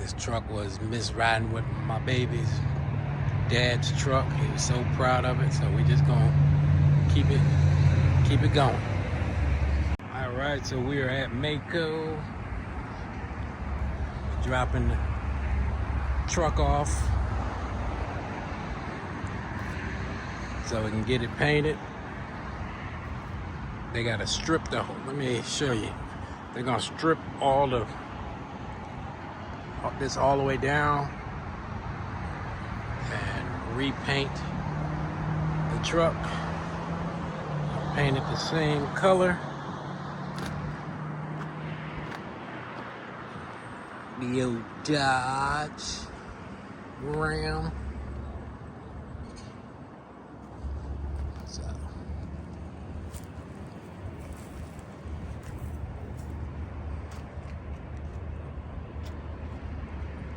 This truck was riding with my baby's dad's truck. He was so proud of it, so we just gonna keep it going. All right, so we are at Mako, dropping the truck off so we can get it painted. They gotta strip the whole, let me show you. They're gonna strip this all the way down and repaint the truck. Paint it the same color. The old Dodge Ram.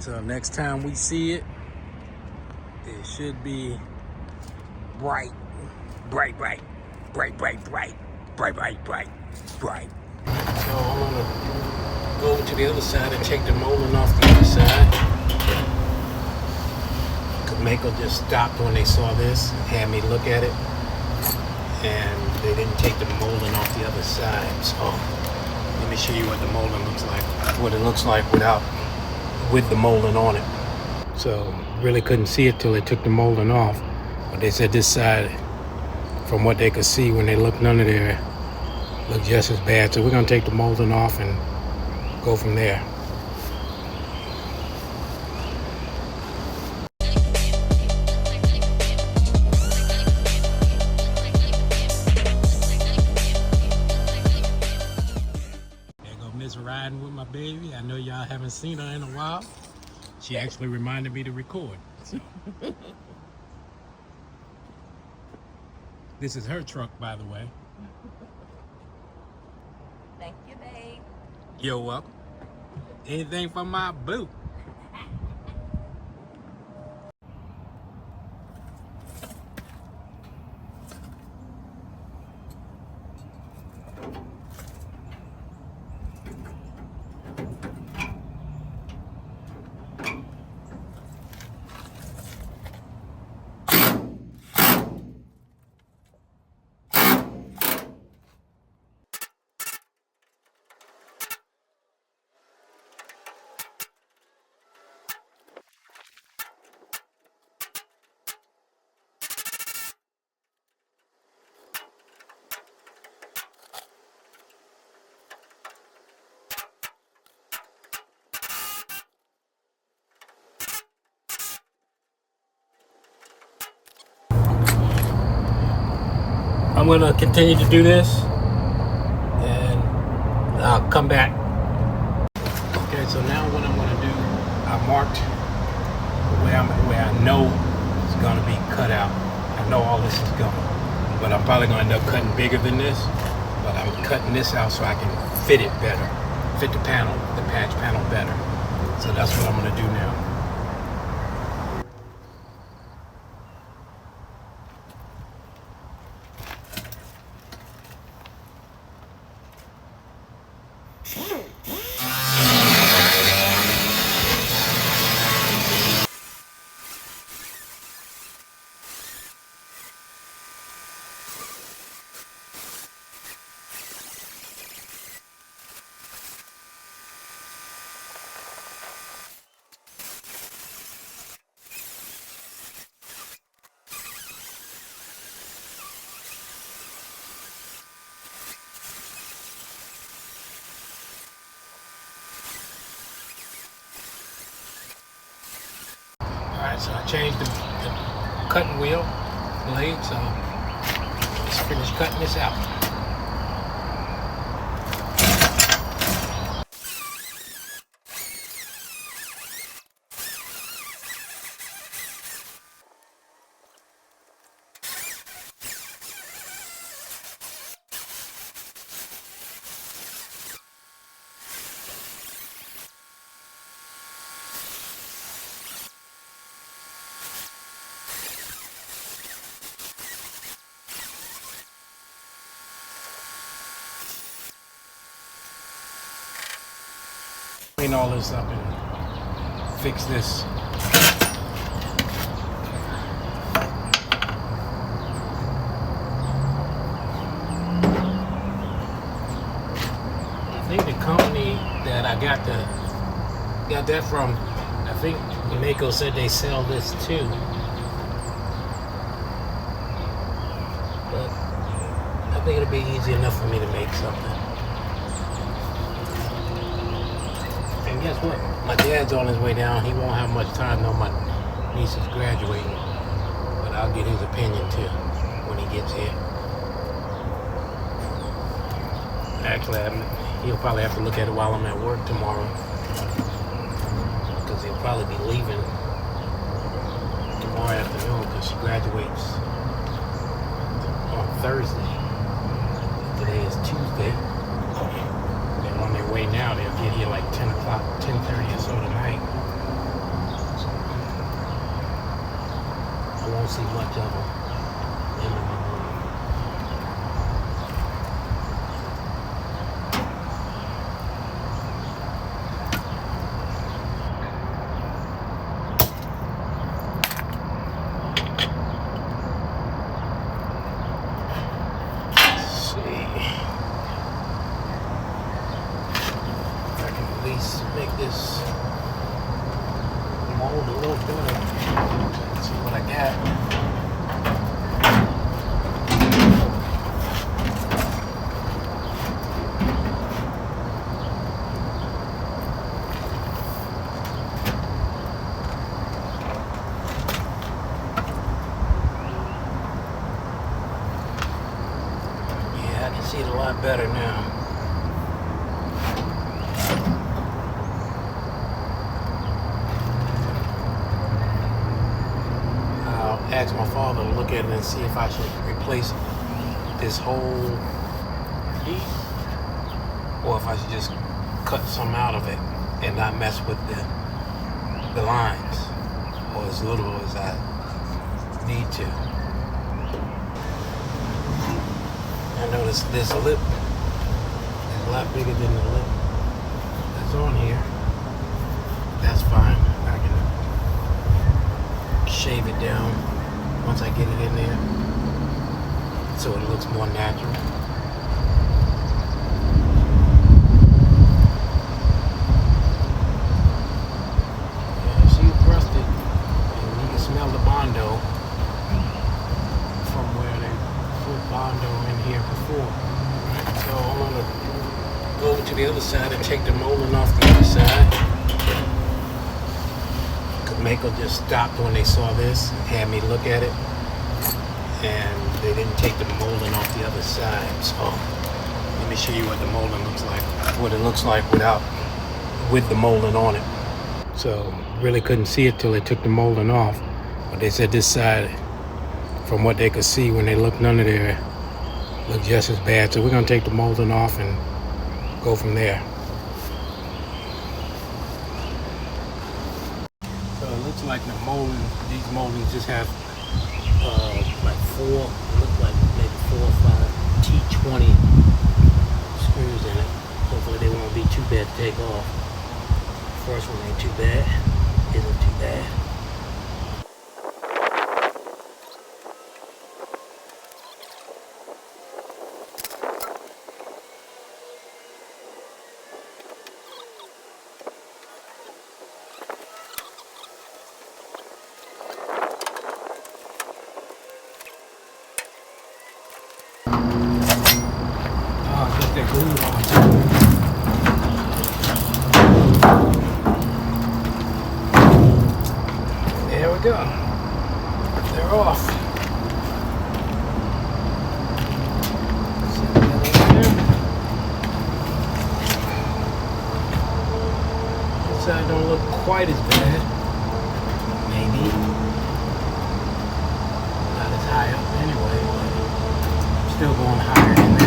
So next time we see it, it should be bright. So I'm gonna go to the other side and take the molding off the other side. Mako just stopped when they saw this and had me look at it, and they didn't take the molding off the other side. So let me show you what the molding looks like, what it looks like with the molding on it. So really couldn't see it till they took the molding off, but they said this side, from what they could see when they looked under there, looked just as bad. So we're gonna take the molding off and go from there. There go Miss riding with my baby. I know y'all haven't seen her in a while. She actually reminded me to record. So. This is her truck, by the way. Thank you, babe. You're welcome. Anything for my boo. I'm gonna continue to do this and I'll come back. Okay, so now what I'm gonna do, I marked where I know it's gonna be cut out. I know all this is going, but I'm probably gonna end up cutting bigger than this, but I'm cutting this out so I can fit it better, fit the patch panel better. So that's what I'm gonna do now. Alright, so I changed the cutting wheel blade, so let's finish cutting this out. Clean all this up and fix this. I think the company that I got that from, I think Mako said they sell this too. But I think it'll be easy enough for me to make something. And guess what? My dad's on his way down. He won't have much time. No, my niece is graduating. But I'll get his opinion too when he gets here. Actually, he'll probably have to look at it while I'm at work tomorrow. Because he'll probably be leaving tomorrow afternoon because she graduates on Thursday. Today is Tuesday. They're on their way now. They'll get here like 10 o'clock, 10:30 or so tonight. So I won't see much of them in the morning. Make this mold a little better. Let's see what I got. Yeah, I can see it a lot better now. Ask my father to look at it and see if I should replace this whole piece or if I should just cut some out of it and not mess with the lines or as little as I need to. I noticed this lip is a lot bigger than the lip that's on here. That's fine. I can shave it down once I get it in there so it looks more natural. Yeah, she's rusted and you can smell the Bondo from where they put Bondo in here before. So I'm gonna go over to the other side and take the molding off the other side. Mako just stopped when they saw this, had me look at it, and they didn't take the molding off the other side. So let me show you what the molding looks like, what it looks like with the molding on it. So really couldn't see it till they took the molding off, but they said this side, from what they could see when they looked under there, looked just as bad. So we're gonna take the molding off and go from there. Looks like the molding, these moldings just have like look like maybe 4 or 5 T20 screws in it. Hopefully they won't be too bad to take off. First one ain't too bad, isn't too bad. That glue on too. There we go. They're off. This side don't look quite as bad. Maybe. Not as high up anyway, but still going higher than this.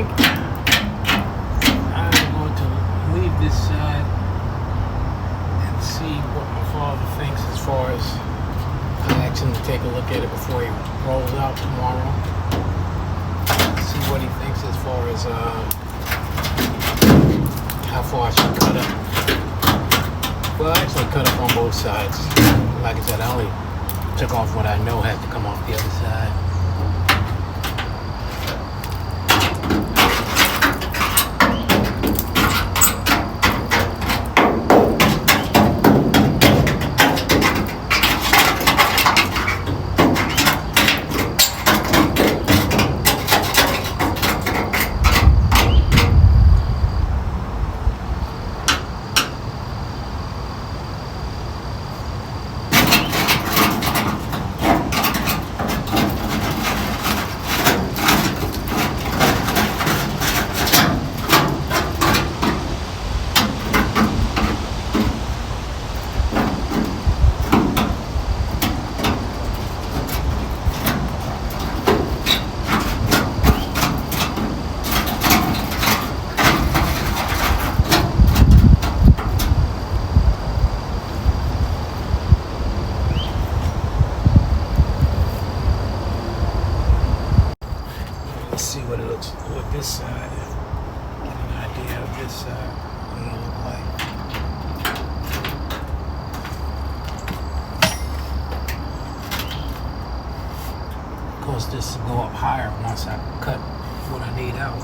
think I'm going to leave this side and see what my father thinks as far as I asked him to take a look at it before he rolls out tomorrow. See what he thinks as far as how far I should cut up. Well, I actually cut up on both sides. Like I said, I only took off what I know had to come off the other side. Let's see what it looks with this side. Get an idea of this side. What it'll look like. Of course, this will go up higher once I cut what I need out.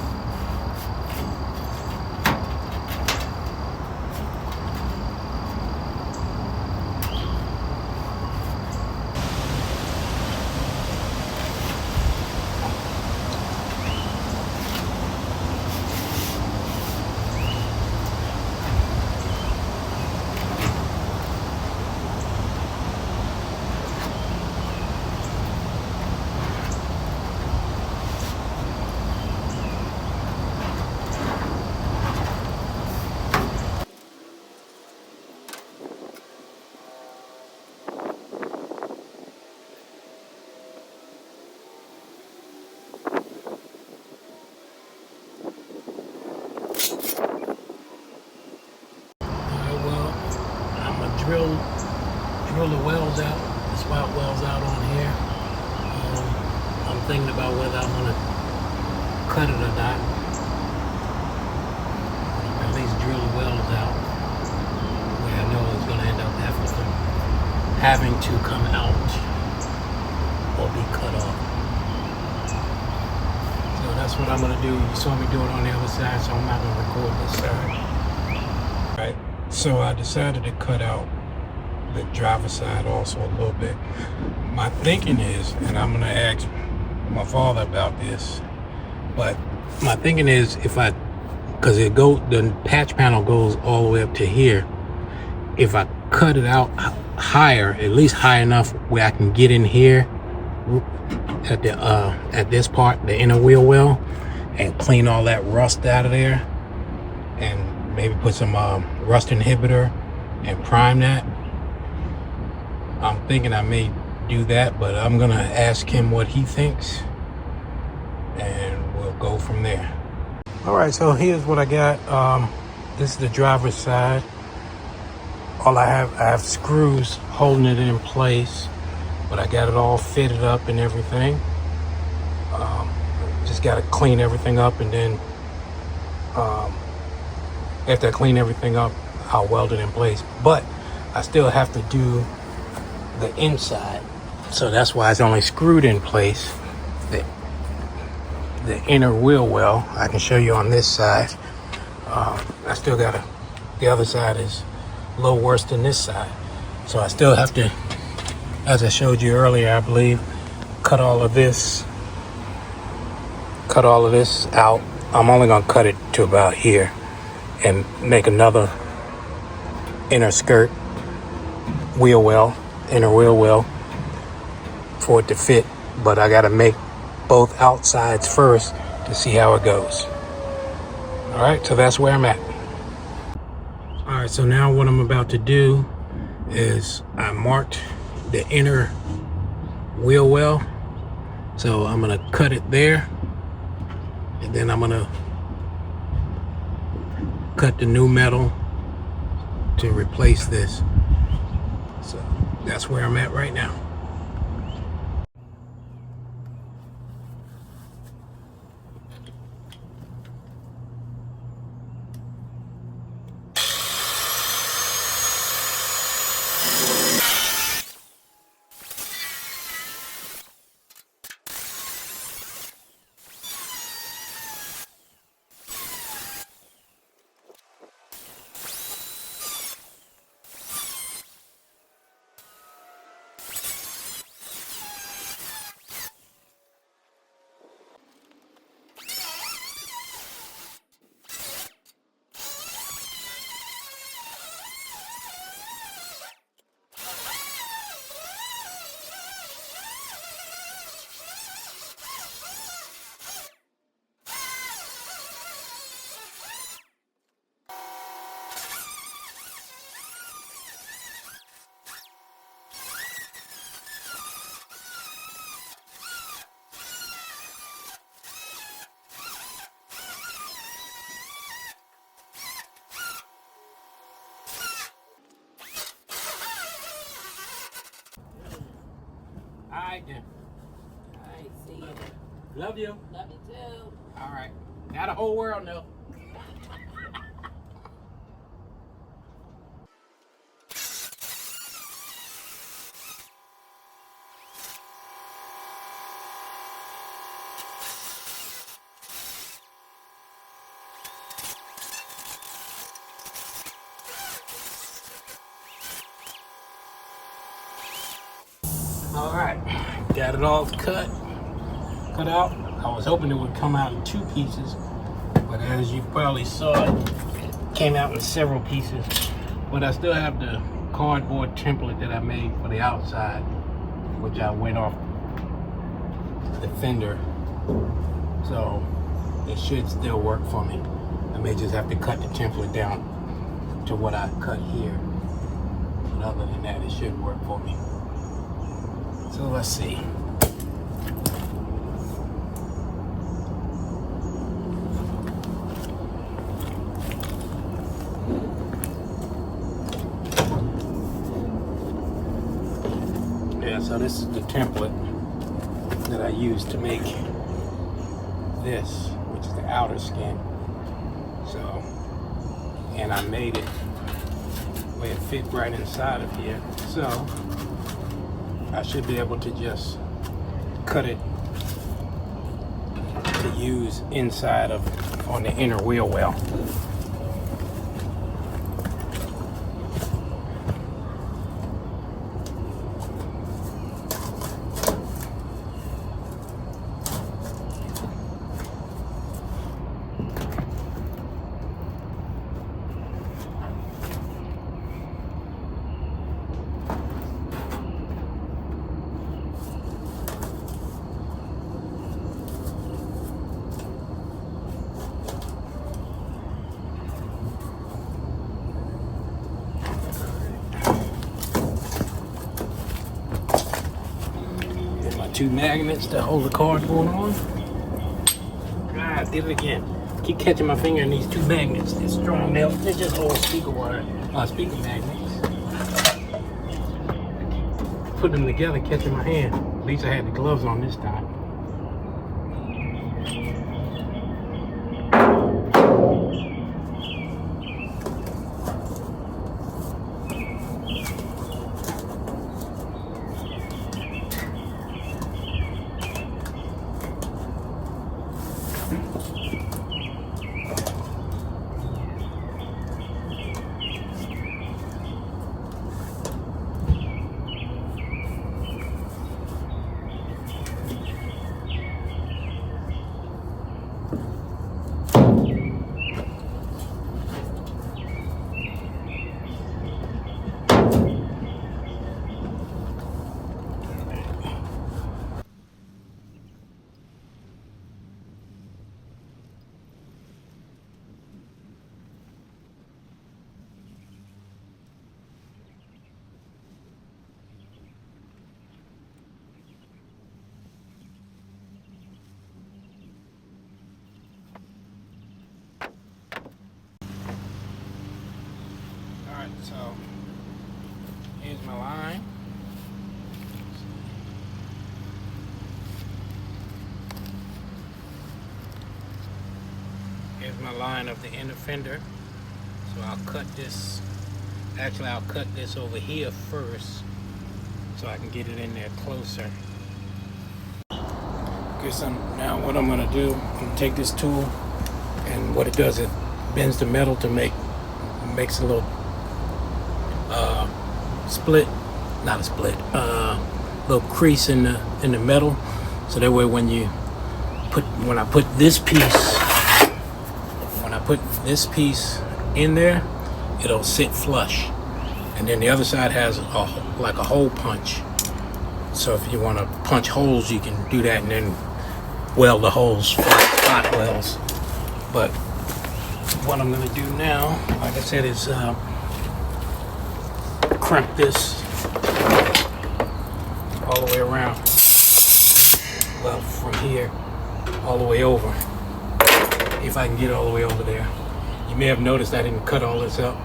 Drill the wells out, the spout wells out on here. I'm thinking about whether I'm going to cut it or not. At least drill the wells out where I know it's going to end up having to come out or be cut off. So that's what I'm going to do. You saw me do it on the other side, so I'm not going to record this side. All right, so I decided to cut out the driver's side also a little bit. My thinking is, and I'm gonna ask my father about this, but my thinking is because the patch panel goes all the way up to here. If I cut it out higher, at least high enough where I can get in here at this part, the inner wheel well, and clean all that rust out of there, and maybe put some rust inhibitor and prime that. I'm thinking I may do that, but I'm gonna ask him what he thinks and we'll go from there. All right, so here's what I got. This is the driver's side. I have screws holding it in place, but I got it all fitted up and everything. Just got to clean everything up, and then after I clean everything up, I'll weld it in place. But I still have to do the inside, so that's why it's only screwed in place. The inner wheel well, I can show you on this side. I still got the other side is a little worse than this side, so I still have to, as I showed you earlier, I believe, cut all of this out. I'm only gonna cut it to about here and make another inner skirt inner wheel well for it to fit, but I gotta make both outsides first to see how it goes. All right, so that's where I'm at. All right, so now what I'm about to do is I marked the inner wheel well, so I'm gonna cut it there, And then I'm gonna cut the new metal to replace this. So that's where I'm at right now. Alright then. Alright, see you. Love you. Love you too. Alright. Now the whole world know. Alright, got it all cut out. I was hoping it would come out in 2 pieces, but as you probably saw, it came out in several pieces. But I still have the cardboard template that I made for the outside, which I went off the fender, so it should still work for me. I may just have to cut the template down to what I cut here, but other than that, it should work for me. So let's see. Yeah, so this is the template that I used to make this, which is the outer skin. So, and I made it where it fit right inside of here. So, I should be able to just cut it to use inside of on the inner wheel well. Two magnets to hold the cardboard on. I did it again. Keep catching my finger in these 2 magnets. They're strong. They're just old speaker wire, speaker magnets. Put them together, catching my hand. At least I had the gloves on this time. There's my line of the inner fender. So I'll cut this. Actually, I'll cut this over here first, so I can get it in there closer. Okay, so now what I'm gonna do, I'm gonna take this tool, and what it does, it bends the metal to makes a little split, not a split, little crease in the metal, so that way when I put this piece in there, it'll sit flush. And then the other side has like a hole punch. So if you want to punch holes, you can do that and then weld the holes, spot welds. But what I'm going to do now, like I said, is crimp this all the way around. Well, from here all the way over. If I can get all the way over there. You may have noticed I didn't cut all this up.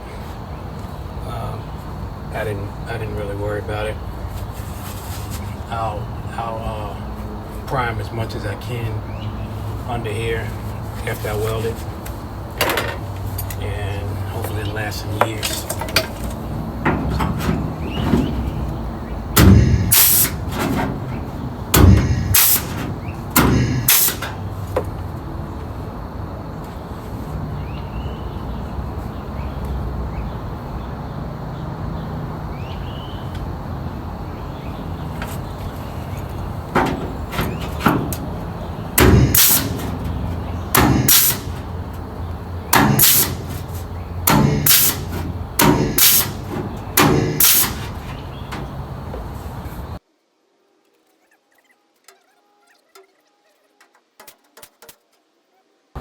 I didn't really worry about it. I'll prime as much as I can under here after I weld it, and hopefully it'll last some years.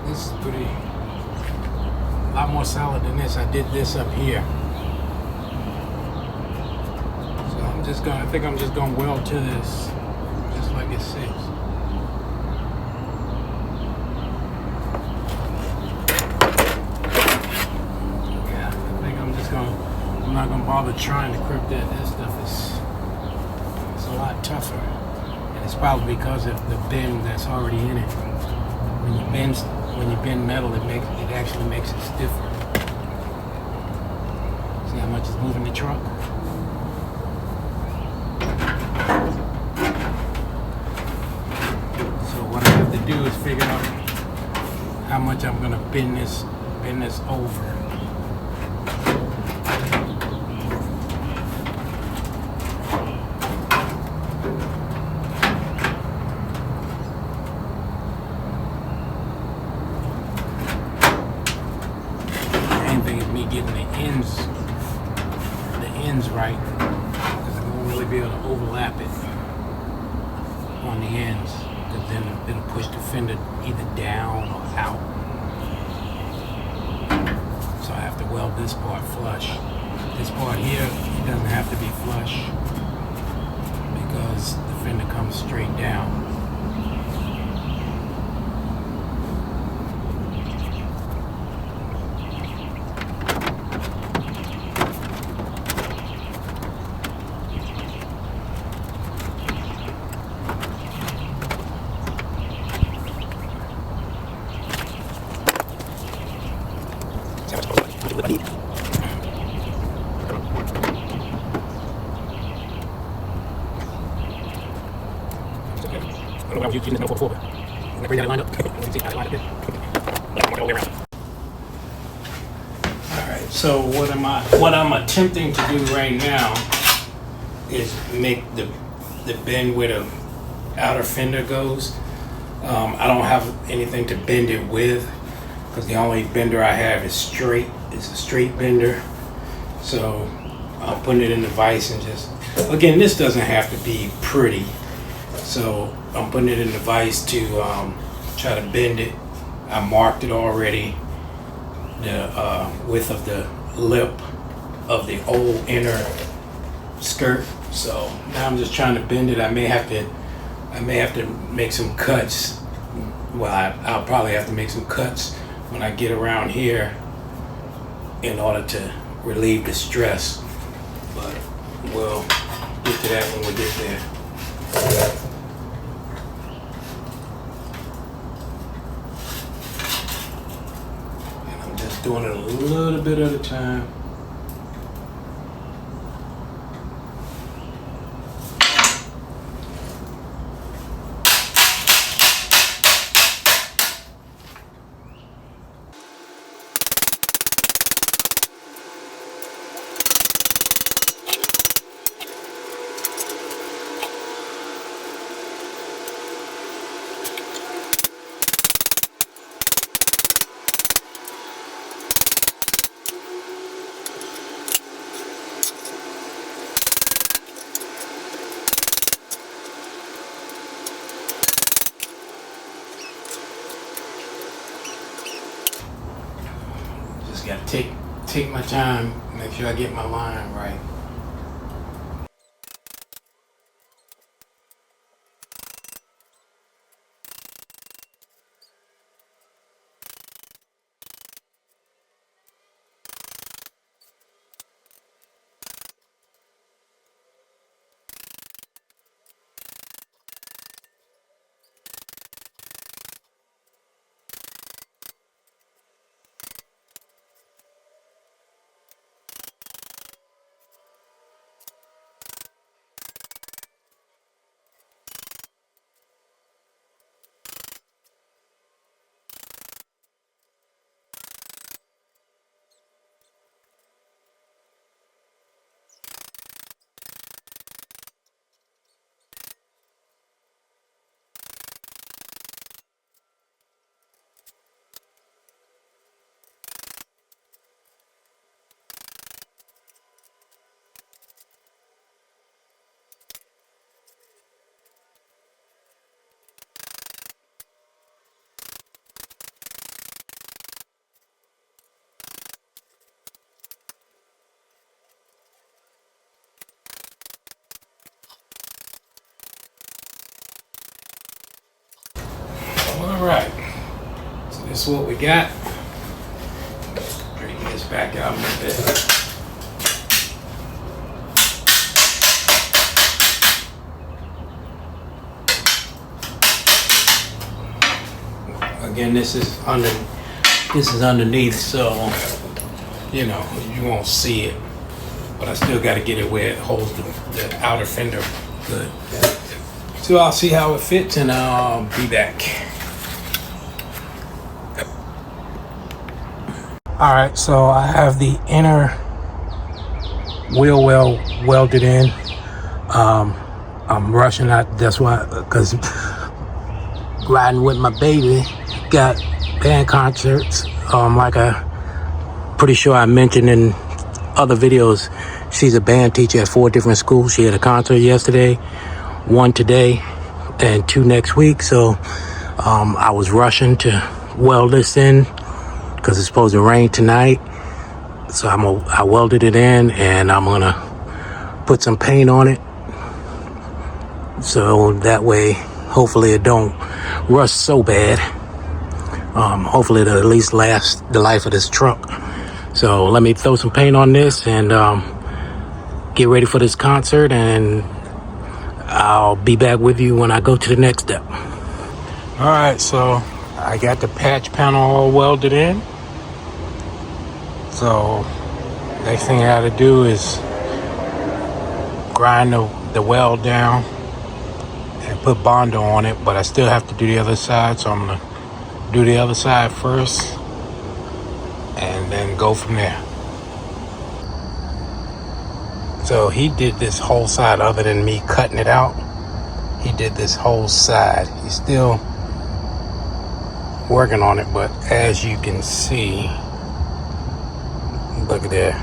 This is a lot more solid than this. I did this up here. So I think I'm just gonna weld to this, just like it sits. Yeah, I think I'm not gonna bother trying to crimp that. That stuff is a lot tougher. And it's probably because of the bend that's already in it. When you bend metal, it actually makes it stiffer. See how much is moving the truck? So what I have to do is figure out how much I'm gonna bend this over. Getting the ends right, because I won't really be able to overlap it on the ends, because then it'll push the fender either down or out. So I have to weld this part flush. This part here, it doesn't have to be flush because the fender comes straight down. I was using this metal before, but when I bring that lined up, you can see how it lined up. All the way around. Alright, so what I'm attempting to do right now is make the bend where the outer fender goes. I don't have anything to bend it with, because the only bender I have is straight. It's a straight bender. So I'm putting it in the vise and just, again, this doesn't have to be pretty. So I'm putting it in the vise to try to bend it. I marked it already, the width of the lip of the old inner skirt. So now I'm just trying to bend it. I may have to make some cuts. Well, I'll probably have to make some cuts when I get around here in order to relieve the stress. But we'll get to that when we get there. Doing it a little bit at a time. Just gotta take my time, make sure I get my line right. All right, so this is what we got. Bring this back out a little bit. Again, this is underneath, so you know you won't see it, but I still got to get it where it holds the outer fender good. So I'll see how it fits, and I'll be back. All right, so I have the inner wheel well welded in. I'm rushing out. That's why, because riding with my baby, got band concerts. Like pretty sure I mentioned in other videos, she's a band teacher at 4 different schools. She had a concert yesterday, 1 today, and 2 next week. So I was rushing to weld this in because it's supposed to rain tonight. So I welded it in, and I'm gonna put some paint on it, so that way hopefully it don't rust so bad. Hopefully it'll at least last the life of this truck. So let me throw some paint on this and get ready for this concert, and I'll be back with you when I go to the next step. All right, so I got the patch panel all welded in. So next thing I gotta do is grind the weld down and put Bondo on it, but I still have to do the other side, so I'm gonna do the other side first and then go from there. So he did this whole side, other than me cutting it out. He did this whole side. He's still working on it, but as you can see, look at there.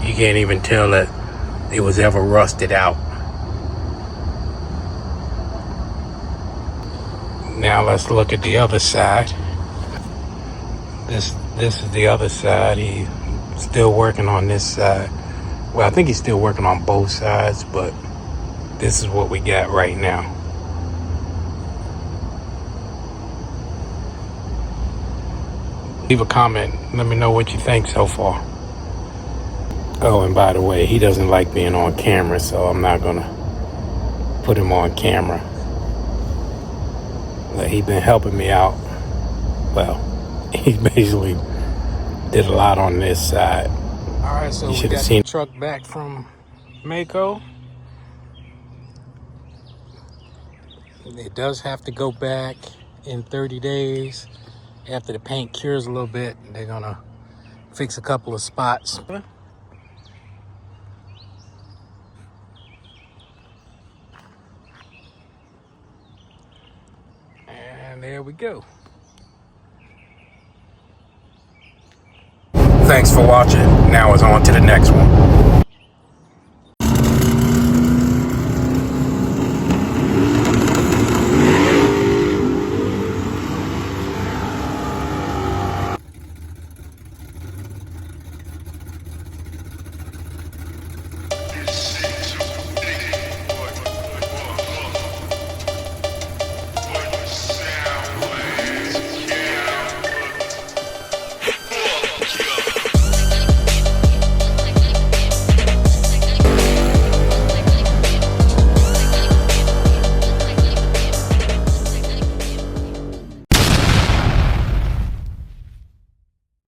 You can't even tell that it was ever rusted out. Now let's look at the other side. This is the other side. He's still working on this side. Well, I think he's still working on both sides, but this is what we got right now. Leave a comment. Let me know what you think so far. Oh, and by the way, he doesn't like being on camera, so I'm not gonna put him on camera. But he been helping me out. Well, he basically did a lot on this side. All right, so we got the truck back from Mako. It does have to go back in 30 days. After the paint cures a little bit, they're gonna fix a couple of spots. And there we go. Thanks for watching. Now it's on to the next one.